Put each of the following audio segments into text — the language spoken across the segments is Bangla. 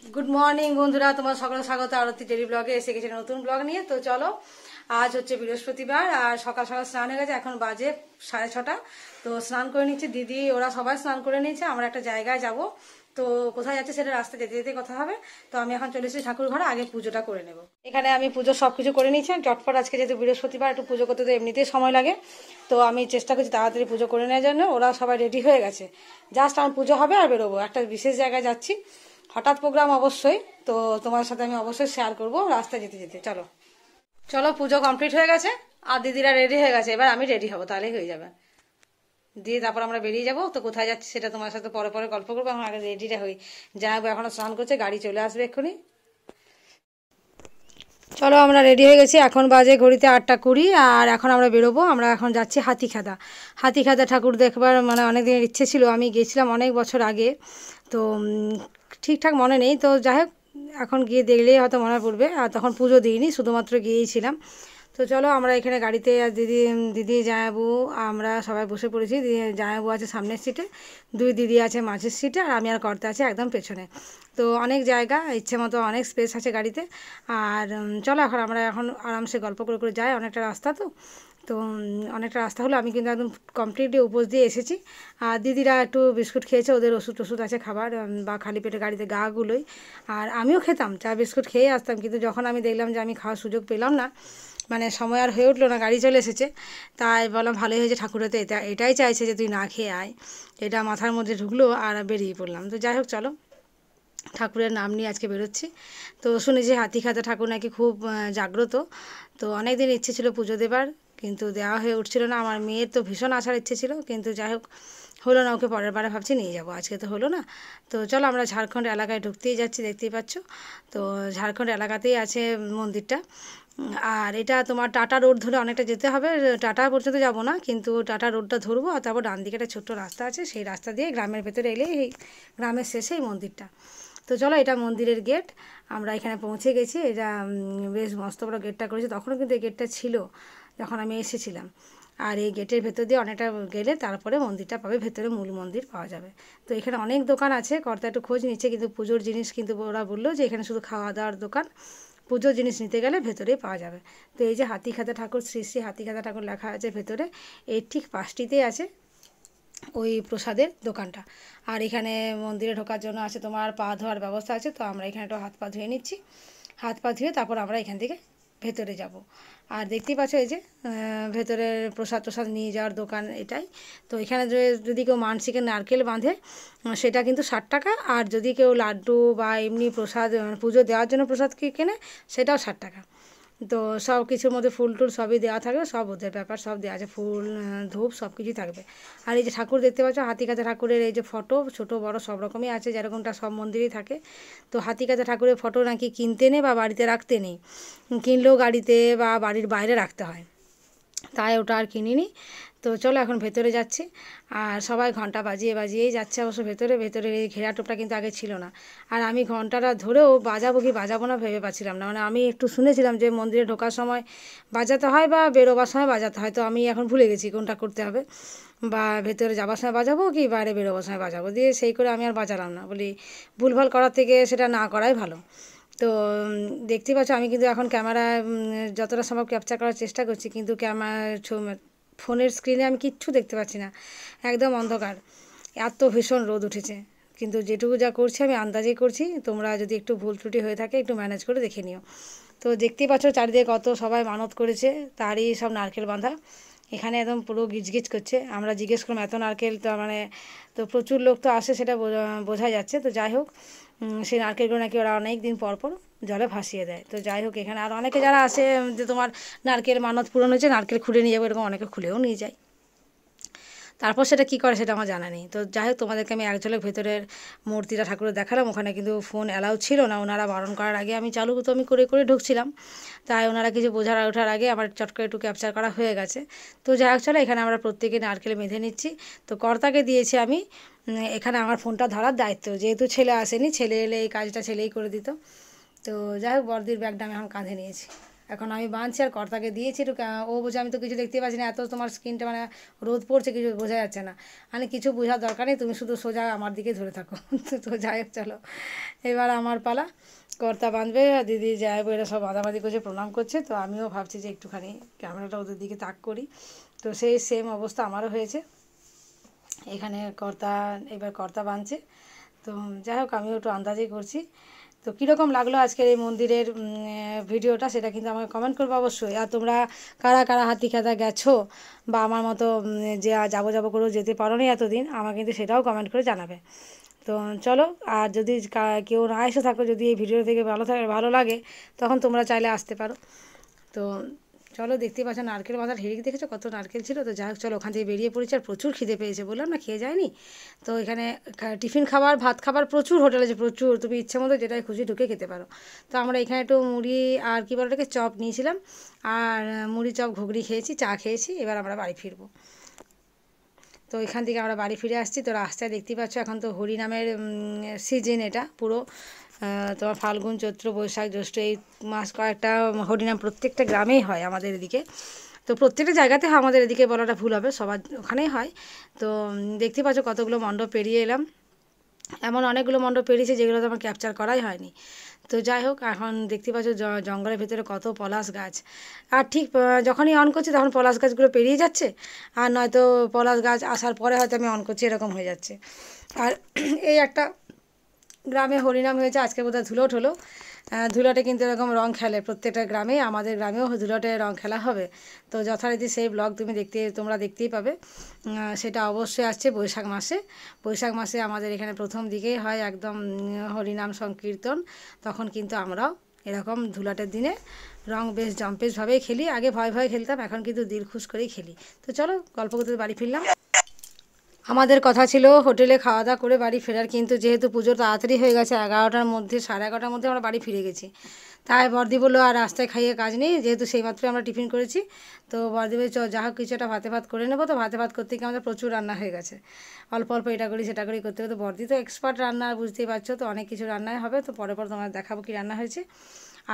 গুড মর্নিং বন্ধুরা, তোমার সকলে স্বাগত আরতি ডেলি ব্লগে। এসে গেছে নতুন ব্লগ নিয়ে। তো চলো, আজ হচ্ছে বৃহস্পতিবার আর সকাল সকাল স্নান হয়ে গেছে, এখন বাজে 6:30। তো স্নান করে নিচ্ছে দিদি, ওরা সবাই স্নান করে নিয়েছে। আমরা একটা জায়গায় যাব, তো কোথায় যাচ্ছে সেটা রাস্তা যেতে যেতে কথা হবে। তো আমি এখন চলে এসেছি ঠাকুর ঘরে, আগে পুজোটা করে নেব। এখানে আমি পুজো সবকিছু করে নিয়েছি চটপট। আজকে যেহেতু বৃহস্পতিবার, একটু পুজো করতে তো এমনিতেই সময় লাগে, তো আমি চেষ্টা করছি তাড়াতাড়ি পুজো করে নেওয়ার জন্য। ওরা সবাই রেডি হয়ে গেছে, জাস্ট আমার পুজো হবে আর বেরোবো। একটা বিশেষ জায়গায় যাচ্ছি, হঠাৎ প্রোগ্রাম অবশ্যই, তো তোমার সাথে আমি অবশ্যই শেয়ার করবো রাস্তায় যেতে যেতে। চলো চলো, পুজো কমপ্লিট হয়ে গেছে আর দিদিরা রেডি হয়ে গেছে, এবার আমি রেডি হবো, তাহলেই হয়ে যাবে। দিয়ে তারপর আমরা বেরিয়ে যাবো। তো কোথায় যাচ্ছি সেটা তোমার সাথে পরে পরে গল্প করবো, এখন আগে রেডিটা হই। যাবো, এখনো স্নান করছে, গাড়ি চলে আসবে এক্ষুনি। চলো, আমরা রেডি হয়ে গেছি, এখন বাজে ঘড়িতে 8:20 আর এখন আমরা বেরোবো। আমরা এখন যাচ্ছি হাতিখাদা। হাতিখাদা ঠাকুর দেখবার মানে অনেক দিনের ইচ্ছে ছিল, আমি গিয়েছিলাম অনেক বছর আগে, তো ঠিকঠাক মনে নেই। তো যাই হোক, এখন গিয়ে দেখলেই হয়তো মনে পড়বে। আর তখন পুজো দিইনি, শুধুমাত্র গিয়েছিলাম। তো চলো, আমরা এখানে গাড়িতে আর দিদি দিদি জামাইবাবু আমরা সবাই বসে পড়েছি। জামাইবাবু আছে সামনের সিটে, দুই দিদি আছে মাঝের সিটে, আর আমি আর কর্তা আছে একদম পেছনে। তো অনেক জায়গা, ইচ্ছে মতো অনেক স্পেস আছে গাড়িতে। আর চলো, এখন আমরা এখন আরামসে গল্প করে করে যাই। অনেকটা রাস্তা তো, তো অনেকটা রাস্তা হলো। আমি কিন্তু একদম কমপ্লিটলি উপোস দিয়ে এসেছি। আর দিদিরা একটু বিস্কুট খেয়েছে, ওদের ওষুধ টষুধ আছে খাবার, বা খালি পেটে গাড়িতে গাগুলোই। আর আমিও খেতাম, চা বিস্কুট খেয়ে আসতাম, কিন্তু যখন আমি দেখলাম যে আমি খাওয়ার সুযোগ পেলাম না, মানে সময় আর হয়ে উঠলো না, গাড়ি চলে এসেছে, তাই বললাম ভালোই হয়েছে, ঠাকুরের তো এটাই চাইছে যে তুই না খেয়ে আয়। এটা মাথার মধ্যে ঢুকলো আর বেরিয়ে পড়লাম। তো যাই হোক, চলো, ঠাকুরের নাম নিয়ে আজকে বেরোচ্ছি। তো শুনেছি হাতিখাদা ঠাকুর নাকি খুব জাগ্রত। তো অনেক দিন ইচ্ছে ছিল পুজো দেবার, কিন্তু দেওয়া হয়ে উঠছিল না। আমার মেয়ের তো ভীষণ আসার ইচ্ছে ছিল, কিন্তু যাই হোক হলো না। ওকে পরের বারে ভাবছি নিয়ে যাবো, আজকে তো হলো না। তো চলো, আমরা ঝাড়খণ্ড এলাকায় ঢুকতেই যাচ্ছি, দেখতেই পাচ্ছ। তো ঝাড়খণ্ড এলাকাতেই আছে মন্দিরটা। আর এটা তোমার টাটা রোড ধরে অনেকটা যেতে হবে, টাটা পর্যন্ত যাব না, কিন্তু টাটা রোডটা ধরবো। আর তারপর ডান দিকে একটা ছোট্ট রাস্তা আছে, সেই রাস্তা দিয়ে গ্রামের ভেতরে এলে এই গ্রামের শেষে এই মন্দিরটা। তো চলো, এটা মন্দিরের গেট, আমরা এখানে পৌঁছে গেছি। এটা বেশ মস্ত বড় গেটটা করেছে, তখনও কিন্তু এই গেটটা ছিল যখন আমি এসেছিলাম। আর এই গেটের ভেতর দিয়ে অনেকটা গেলে তারপরে মন্দিরটা পাবে, ভেতরে মূল মন্দির পাওয়া যাবে। তো এখানে অনেক দোকান আছে, কর্তা একটু খোঁজ নিচ্ছে, কিন্তু পুজোর জিনিস কিন্তু ওরা বললো যে এখানে শুধু খাওয়া দাওয়ার দোকান, পুজোর জিনিস নিতে গেলে ভেতরেই পাওয়া যাবে। তো এই যে হাতিখাদা ঠাকুর, শ্রী শ্রী হাতিখাদা ঠাকুর লেখা আছে ভেতরে, এর ঠিক পাশটিতেই আছে ওই প্রসাদের দোকানটা। আর এখানে মন্দিরে ঢোকার জন্য আছে তোমার পা ধোয়ার ব্যবস্থা আছে। তো আমরা এখানে একটু হাত পা ধুয়ে নিচ্ছি, হাত পা ধুয়ে তারপর আমরা এখান থেকে ভেতরে যাব। আর দেখতেই পাচ্ছ এই যে ভেতরে প্রসাদ প্রসাদ নিয়ে যাওয়ার দোকান এটাই। তো এখানে যদি কেউ মানসিকের নারকেল বাঁধে, সেটা কিন্তু 60 টাকা। আর যদি কেউ লাড্ডু বা এমনি প্রসাদ পুজো দেওয়ার জন্য প্রসাদ কেনে, সেটাও 60 টাকা। তো সব কিছুর মধ্যে ফুল টুল সবই দেওয়া থাকবে, সব ওদের ব্যাপার, সব দেওয়া আছে, ফুল ধূপ সব কিছুই থাকবে। আর এই যে ঠাকুর দেখতে পাচ্ছ, হাতিখাদা ঠাকুরের এই যে ফটো, ছোট বড় সব রকমই আছে, যেরকমটা সব মন্দিরেই থাকে। তো হাতিখাদা ঠাকুরের ফটো নাকি কিনতে নেই বা বাড়িতে রাখতে নেই, কিনলেও গাড়িতে বা বাড়ির বাইরে রাখতে হয়, তাই ওটা আর কিনিনি। তো চলো, এখন ভেতরে যাচ্ছি। আর সবাই ঘন্টা বাজিয়ে বাজিয়েই যাচ্ছে অবশ্য ভেতরে। ভেতরে এই ঘেরা টোপটা কিন্তু আগে ছিল না। আর আমি ঘন্টাটা ধরেও বাজাবো কি বাজাবো না ভেবে পাচ্ছিলাম না, মানে আমি একটু শুনেছিলাম যে মন্দিরে ঢোকার সময় বাজাতে হয় বা বেরোবার সময় বাজাতে হয়, তো আমি এখন ভুলে গেছি কোনটা করতে হবে, বা ভেতরে যাবার সময় বাজাবো কি বাইরে বেরোবার সময় বাজাবো। দিয়ে সেই করে আমি আর বাজালাম না, বলি ভুলভাল করার থেকে সেটা না করাই ভালো। তো দেখতেই পাচ্ছ, আমি কিন্তু এখন ক্যামেরা যতটা সম্ভব ক্যাপচার করার চেষ্টা করছি, কিন্তু ফোনের স্ক্রিনে আমি কিচ্ছু দেখতে পাচ্ছি না, একদম অন্ধকার, এত ভীষণ রোদ উঠেছে। কিন্তু যেটুকু যা করছি আমি আন্দাজেই করছি, তোমরা যদি একটু ভুল ত্রুটি হয়ে থাকে একটু ম্যানেজ করে দেখে নিও। তো দেখতেই পাচ্ছ চারিদিকে কত সবাই মানত করেছে, তারই সব নারকেল বাঁধা। এখানে একদম পুরো গিজগিজ করছে। আমরা জিজ্ঞেস করলাম এত নারকেল, তো মানে তো প্রচুর লোক তো আসে, সেটা বোঝা যাচ্ছে। তো যাই হোক, সেই নারকেলগুলো নাকি ওরা অনেক দিন পর পর জলে ভাসিয়ে দেয়। তো যাই হোক, এখানে আর অনেকে যারা আসে যে তোমার নারকেল মানত পূরণ হয়েছে, নারকেল খুলে নিয়ে যাবো, এরকম অনেকে খুলেও নিয়ে যায়। তারপর সেটা কী করে সেটা আমার জানা নেই। তো যাই হোক, তোমাদেরকে আমি এক ঝলক ভেতরের মূর্তিটা ঠাকুরের দেখালাম। ওখানে কিন্তু ফোন অ্যালাউ ছিল না, ওনারা বারণ করার আগে আমি চালু তো আমি করে করে ঢুকছিলাম, তাই ওনারা কিছু বোঝার ওঠার আগে আমার চট করে একটু ক্যাপচার করা হয়ে গেছে। তো যাই হোক, চলো, এখানে আমরা প্রত্যেকে নারকেল বেঁধে নিচ্ছি। তো কর্তাকে দিয়েছি আমি এখানে আমার ফোনটা ধরার দায়িত্ব, যেহেতু ছেলে আসেনি, ছেলে এলে এই কাজটা ছেলেই করে দিত। তো যাই হোক, বড়দির ব্যাগটা আমি এখন কাঁধে নিয়েছি। এখন আমি বাঁধছি আর কর্তাকে দিয়েছি একটু, ও বোঝে আমি তো কিছু দেখতে পাচ্ছি না, এত তোমার স্কিনটা মানে রোদ পড়ছে, কিছু বোঝা যাচ্ছে না। মানে কিছু বোঝার দরকার নেই, তুমি শুধু সোজা আমার দিকে ধরে থাকো। তো যাই হোক চলো, এবার আমার পালা। কর্তা বাঁধবে, দিদি যায় এরা সব বাঁধাবাঁধি করছে, প্রণাম করছে। তো আমিও ভাবছি যে একটুখানি ক্যামেরাটা ওদের দিকে তাক করি। তো সেই সেম অবস্থা আমারও হয়েছে। এখানে এবার কর্তা বাঁধছে। তো যাই হোক আমিও একটু আন্দাজেই করছি। তো কীরকম লাগলো আজকের এই মন্দিরের ভিডিওটা, সেটা কিন্তু আমাকে কমেন্ট করবো অবশ্যই। আর তোমরা কারা কারা হাতিখাদা গেছো বা আমার মতো যে যাবো করেও যেতে পারো নি এতদিন, আমাকে কিন্তু সেটাও কমেন্ট করে জানাবে। তো চলো, আর যদি কেউ না এসে থাকো, যদি এই ভিডিও থেকে ভালো লাগে, তখন তোমরা চাইলে আসতে পারো। তো চলো, দেখতে পাচ্ছ নারকেল বাঁধার হেরিক দেখেছো কত নারকেল ছিল। তো যাই হোক চলো, ওখান থেকে বেরিয়ে পড়েছি। আর প্রচুর খিদে পেয়েছে, বললাম না খেয়ে যায়নি। তো এখানে টিফিন খাবার, ভাত খাবার প্রচুর হোটেল আছে, প্রচুর, তুমি ইচ্ছে মতো যেটাই খুশি ঢুকে খেতে পারো। তো আমরা এখানে একটু মুড়ি আর কী বলে ওটাকে চপ নিয়েছিলাম, আর মুড়ি চপ ঘুগনি খেয়েছি, চা খেয়েছি। এবার আমরা বাড়ি ফিরবো। তো এখান থেকে আমরা বাড়ি ফিরে আসছি। তো রাস্তায় দেখতেই পাচ্ছ এখন তো হরিনামের সিজন, এটা পুরো তোমার ফাল্গুন চৈত্র বৈশাখ জ্যৈষ্ঠ এই মাস কয়েকটা হরিনাম প্রত্যেকটা গ্রামেই হয় আমাদের এদিকে। তো প্রত্যেকটা জায়গাতে হয়, আমাদের এদিকে বলাটা ভুল হবে, সবার ওখানেই হয়। তো দেখতে পাচ্ছ কতগুলো মণ্ডপ পেরিয়ে এলাম। এমন অনেকগুলো মণ্ডপ পেরিয়েছে যেগুলো তো আমার ক্যাপচার করাই হয়নি। তো যাই হোক, এখন দেখতে পাচ্ছ জঙ্গলের ভিতরে কত পলাশ গাছ। আর ঠিক যখনই অন করছি তখন পলাশ গাছগুলো পেরিয়ে যাচ্ছে, আর নয়তো পলাশ গাছ আসার পরে হয়তো আমি অন করছি, এরকম হয়ে যাচ্ছে। আর এই একটা গ্রামে হরিনাম হয়েছে আজকে, বোধহয় ধুলট হলো। ধুলটে কিন্তু এরকম রং খেলে প্রত্যেকটা গ্রামে, আমাদের গ্রামেও ধুলটে রং খেলা হবে। তো যথারীতি সেই ব্লগ তোমরা দেখতেই পাবে। সেটা অবশ্যই আসছে বৈশাখ মাসে। বৈশাখ মাসে আমাদের এখানে প্রথম দিকেই হয় একদম হরিনাম সংকীর্তন। তখন কিন্তু আমরাও এরকম ধুলাটের দিনে রং বেশ জম্পেশভাবেই খেলি। আগে ভয় ভয় খেলতাম, এখন কিন্তু দিল খুশ করেই খেলি। তো চলো, গল্প করতে বাড়ি ফিরলাম। আমাদের কথা ছিল হোটেলে খাওয়া দাওয়া করে বাড়ি ফেরার, কিন্তু যেহেতু পুজো তাড়াতাড়ি হয়ে গেছে, 11টার মধ্যে 11:30টার মধ্যে আমরা বাড়ি ফিরে গেছি। তাই বর্দি বললো আর রাস্তায় খাইয়ে কাজ নেই, যেহেতু সেইমাত্র আমরা টিফিন করেছি। তো বর্দি বলে যা হোক কিছু একটা ভাত করে নেবো। তো ভাত করতে গিয়ে আমাদের প্রচুর রান্না হয়ে গেছে, অল্প অল্প এটা করি সেটা করি করতে করতে। বর্দি তো এক্সপার্ট রান্নার, বুঝতেই পারছো। তো অনেক কিছু রান্নাই হবে, তো পরে তোমার দেখাবো কী রান্না হয়েছে।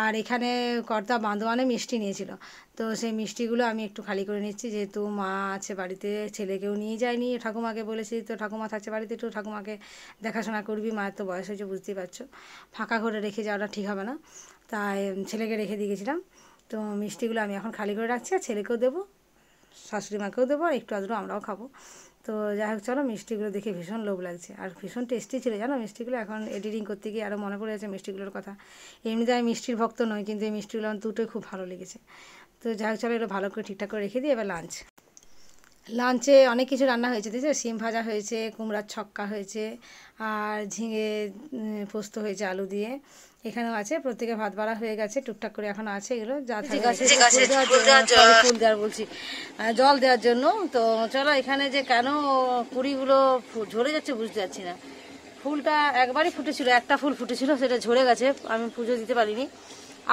আর এখানে কর্তা বাঁধোয়ানে মিষ্টি নিয়েছিল। তো সেই মিষ্টিগুলো আমি একটু খালি করে নিচ্ছি, যেহেতু মা আছে বাড়িতে, ছেলেকেও নিয়ে যায়নি। ঠাকুমাকে বলেছি, তো ঠাকুমা থাকছে বাড়িতে, একটু ঠাকুমাকে দেখাশোনা করবি, মায়ের তো বয়স হয়েছে বুঝতেই পারছো, ফাঁকা করে রেখে যাওয়াটা ঠিক হবে না। তাই ছেলেকে রেখে দিয়ে গেছিলাম। তো মিষ্টিগুলো আমি এখন খালি করে রাখছি, আর ছেলেকেও দেবো, শাশুড়ি মাকেও দেবো, আর একটু আধটু আমরাও খাবো। তো যাই হোক চলো, মিষ্টিগুলো দেখে ভীষণ লোভ লাগছে, আর ভীষণ টেস্টি ছিল জানো মিষ্টিগুলো। এখন এডিটিং করতে গিয়ে আরও মনে পড়ে যাচ্ছে মিষ্টিগুলোর কথা। এমনিতে আমি মিষ্টির ভক্ত নই, কিন্তু এই মিষ্টিগুলো আমার দুটোই খুব ভালো লেগেছে। তো যাই হোক চলো, এটা ভালো করে ঠিকঠাক করে রেখে দিই। এবার লাঞ্চে অনেক কিছু রান্না হয়েছে, দেখছো, সিম ভাজা হয়েছে, কুমড়ার ছক্কা হয়েছে, আর ঝিঙে পোস্ত হয়েছে আলু দিয়ে। এখানেও আছে, প্রত্যেকে ভাত বাড়া হয়ে গেছে, টুকটাক করে এখন আছে এগুলো যা ফুল দেওয়ার বলছি, জল দেওয়ার জন্য। তো চলো, এখানে যে কেন কুড়িগুলো ঝরে যাচ্ছে বুঝতে পারছি না। ফুলটা একবারই ফুটেছিল, একটা ফুল ফুটেছিল, সেটা ঝরে গেছে, আমি পুজো দিতে পারিনি।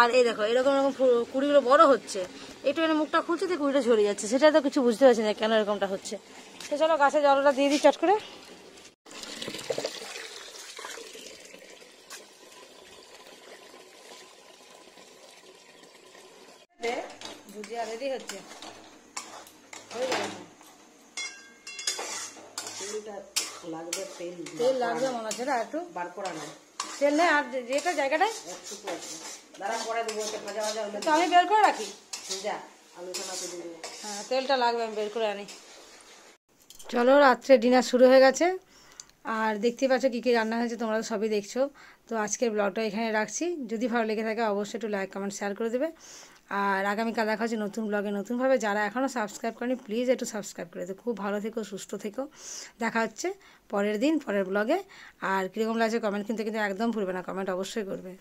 আর এই দেখো এরকম এরকম কুড়িগুলো বড় হচ্ছে, একটু এনে মুখটা খুলছে তো কুড়িটা ঝরে যাচ্ছে, সেটা তো কিছু বুঝতে পারছি না কেন এরকমটা হচ্ছে। তো চলো গাছে জলটা দিয়ে দিই চট করে। ভুজিয়া রেডি হচ্ছে, তেল লাগবে মনে হচ্ছে না, একটু বার করা নাই তেল নেই, আর যেটা জায়গাটায় তো আমি বের করে রাখি। হ্যাঁ তেলটা লাগবে, আমি বের করে আনি। চলো, রাত্রে ডিনার শুরু হয়ে গেছে, আর দেখতেই পাচ্ছ কী কী রান্না হয়েছে, তোমরা তো সবই দেখছো। তো আজকের ব্লগটা এখানে রাখছি, যদি ভালো লেগে থাকে অবশ্যই একটু লাইক কমেন্ট শেয়ার করে দেবে। আর আগামীকাল দেখা হচ্ছে নতুন ব্লগে নতুনভাবে। যারা এখনও সাবস্ক্রাইব করেনি প্লিজ একটু সাবস্ক্রাইব করে দেবে। খুব ভালো থেকো, সুস্থ থেকো, দেখা হচ্ছে পরের দিন পরের ব্লগে। আর কীরকম লাগছে কমেন্ট কিন্তু একদম ভুলবে না, কমেন্ট অবশ্যই করবে।